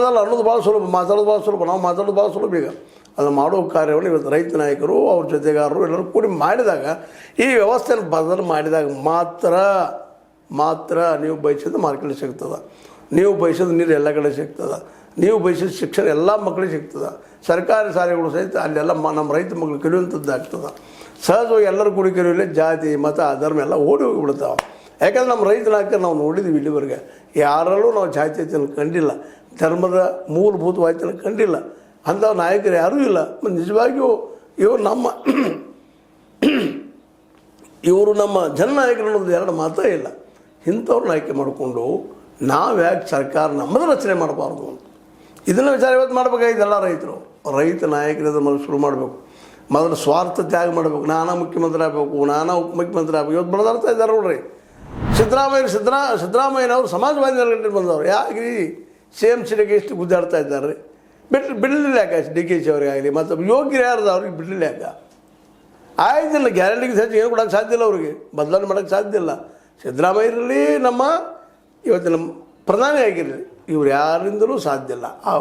ಮಾಡೋದಲ್ಲ ಅನ್ನೋದು ಭಾಳ ಸುಲಭ, ಮಾತಾಡೋದು ಭಾಳ ಸುಲಭ, ನಾವು ಮಾತಾಡೋದು ಭಾಳ ಸುಲಭ. ಈಗ ಅದನ್ನು ಮಾಡೋ ಕಾರ್ಯವನ್ನು ಇವತ್ತು ರೈತ ನಾಯಕರು ಅವ್ರ ಜೊತೆಗಾರರು ಎಲ್ಲರೂ ಕೂಡಿ ಮಾಡಿದಾಗ, ಈ ವ್ಯವಸ್ಥೆಯನ್ನು ಬದಲು ಮಾಡಿದಾಗ ಮಾತ್ರ ನೀವು ಬಯಸಿದ ಮಾರ್ಕೆಟ್ ಸಿಗ್ತದೆ, ನೀವು ಬಯಸಿದ ನೀರು ಎಲ್ಲ ಕಡೆ ಸಿಗ್ತದೆ, ನೀವು ಬಯಸಿದ ಶಿಕ್ಷಣ ಎಲ್ಲ ಮಕ್ಕಳಿಗೆ ಸಿಗ್ತದೆ, ಸರ್ಕಾರಿ ಶಾಲೆಗಳು ಸಹಿತ ಅಲ್ಲೆಲ್ಲ ನಮ್ಮ ರೈತ ಮಕ್ಕಳು ಕಲಿಯುವಂಥದ್ದು ಆಗ್ತದೆ. ಸಹಜವಾಗಿ ಎಲ್ಲರೂ ಕೂಡಿ ಕಲಿಯಲಿ, ಜಾತಿ ಮತ ಧರ್ಮ ಎಲ್ಲ ಓಡಿ ಹೋಗಿಬಿಡ್ತಾವೆ. ಯಾಕಂದ್ರೆ ನಮ್ಮ ರೈತ ನಾಯಕರು ನಾವು ನೋಡಿದ್ದೀವಿ ಇಲ್ಲಿವರೆಗೆ ಯಾರಲ್ಲೂ ನಾವು ಜಾತ್ಯತೆಯನ್ನು ಕಂಡಿಲ್ಲ, ಧರ್ಮದ ಮೂಲಭೂತವಾಯ್ತನ್ನು ಕಂಡಿಲ್ಲ. ಅಂಥ ನಾಯಕರು ಯಾರೂ ಇಲ್ಲ. ನಿಜವಾಗಿಯೂ ಇವರು ನಮ್ಮ ಜನನಾಯಕರು ಅನ್ನೋದು ಎರಡು ಮಾತೇ ಇಲ್ಲ. ಇಂಥವ್ರನ್ನ ಆಯ್ಕೆ ಮಾಡಿಕೊಂಡು ನಾವು ಯಾಕೆ ಸರ್ಕಾರ ನಮ್ಮದು ರಚನೆ ಮಾಡಬಾರ್ದು ಅಂತ ಇದನ್ನು ವಿಚಾರ ಇವತ್ತು ಮಾಡಬೇಕಾಗಿದೆ. ಎಲ್ಲ ರೈತ ನಾಯಕರು ಮೊದಲು ಶುರು ಮಾಡಬೇಕು. ಮೊದಲು ಸ್ವಾರ್ಥ ತ್ಯಾಗ ಮಾಡಬೇಕು. ನಾನಾ ಮುಖ್ಯಮಂತ್ರಿ ಆಗಬೇಕು, ನಾನಾ ಉಪಮುಖ್ಯಮಂತ್ರಿ ಆಗಬೇಕು. ಇವತ್ತು ಬಡದಾಡ್ತಾ ಇದ್ದಾರೆ ನೋಡ್ರಿ. ಸಿದ್ದರಾಮಯ್ಯನವರು ಸಮಾಜವಾದಿ ನೆಲೆಗಟ್ಟಿಗೆ ಬಂದವರು. ಯಾಕೆ CMCಗೆ ಎಷ್ಟು ಗುದ್ದಾಡ್ತಾ ಇದ್ದಾರೆ? ಬಿಡಲಿಲ್ಲ ಯಾಕೆ DKC ಅವರಿಗಾಗಲಿ ಮತ್ತು ಯೋಗ್ಯರು ಯಾರ್ದು ಅವ್ರಿಗೆ ಬಿಡಲಿಲ್ಲ ಯಾಕೆ? ಆಯ್ತಿಲ್ಲ, ಗ್ಯಾರಂಟಿಗೆ ಹೆಚ್ಚು ಏನು ಕೊಡೋಕ್ಕೆ ಸಾಧ್ಯ ಇಲ್ಲ, ಅವ್ರಿಗೆ ಬದಲಾವಣೆ ಮಾಡೋಕ್ಕೆ ಸಾಧ್ಯ ಇಲ್ಲ. ಸಿದ್ದರಾಮಯ್ಯರಲ್ಲಿ ನಮ್ಮ ಇವತ್ತಿನ ಪ್ರಧಾನಿ ಆಗಿರಲಿ, ಇವ್ರು ಯಾರಿಂದಲೂ ಸಾಧ್ಯ ಇಲ್ಲ. ಆ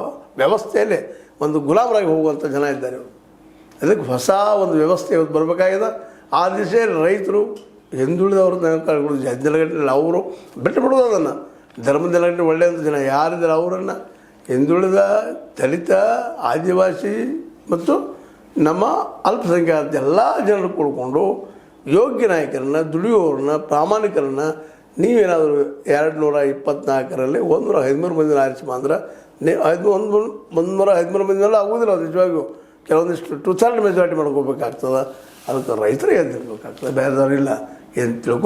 ವ್ಯವಸ್ಥೆಯಲ್ಲೇ ಒಂದು ಗುಲಾಮರಾಗಿ ಹೋಗುವಂಥ ಜನ ಇದ್ದಾರೆ ಇವರು. ಅದಕ್ಕೆ ಹೊಸ ಒಂದು ವ್ಯವಸ್ಥೆ ಇವತ್ತು ಬರಬೇಕಾಗಿದೆ. ಆ ದಿಸೆ ರೈತರು ಹಿಂದುಳಿದವರು ಜನಗಟ್ಟಲೆ ಅವರು ಬಿಟ್ಟು ಬಿಡೋದು ಅದನ್ನು. ಧರ್ಮದ ನೆಲೆಗಟ್ಟಲೆ ಒಳ್ಳೆಯಂಥ ಜನ ಯಾರಿದ್ದಾರೆ ಅವರನ್ನು ಹಿಂದುಳಿದ ದಲಿತ ಆದಿವಾಸಿ ಮತ್ತು ನಮ್ಮ ಅಲ್ಪಸಂಖ್ಯಾತ ಎಲ್ಲ ಜನರು ಕೂಡ್ಕೊಂಡು ಯೋಗ್ಯ ನಾಯಕರನ್ನು, ದುಡಿಯೋರನ್ನ, ಪ್ರಾಮಾಣಿಕರನ್ನು ನೀವೇನಾದರೂ 224ರಲ್ಲಿ 113 ಮಂದಿನ ಆರಿಸಿ ಅಂದ್ರೆ 113 ಮಂದಿನೆಲ್ಲ ಆಗೋದಿಲ್ಲ. ನಿಜವಾಗಿಯೂ ಕೆಲವೊಂದಿಷ್ಟು 2/3 ಮೆಜಾರಿಟಿ ಮಾಡ್ಕೋಬೇಕಾಗ್ತದೆ. ಅದಕ್ಕೆ ರೈತರಿಗೆ ಎದ್ದಿರ್ಬೇಕಾಗ್ತದೆ, ಬೇರೆದವ್ರಿಲ್ಲ ಏನು ತಿಳ್ಕೊಂಡು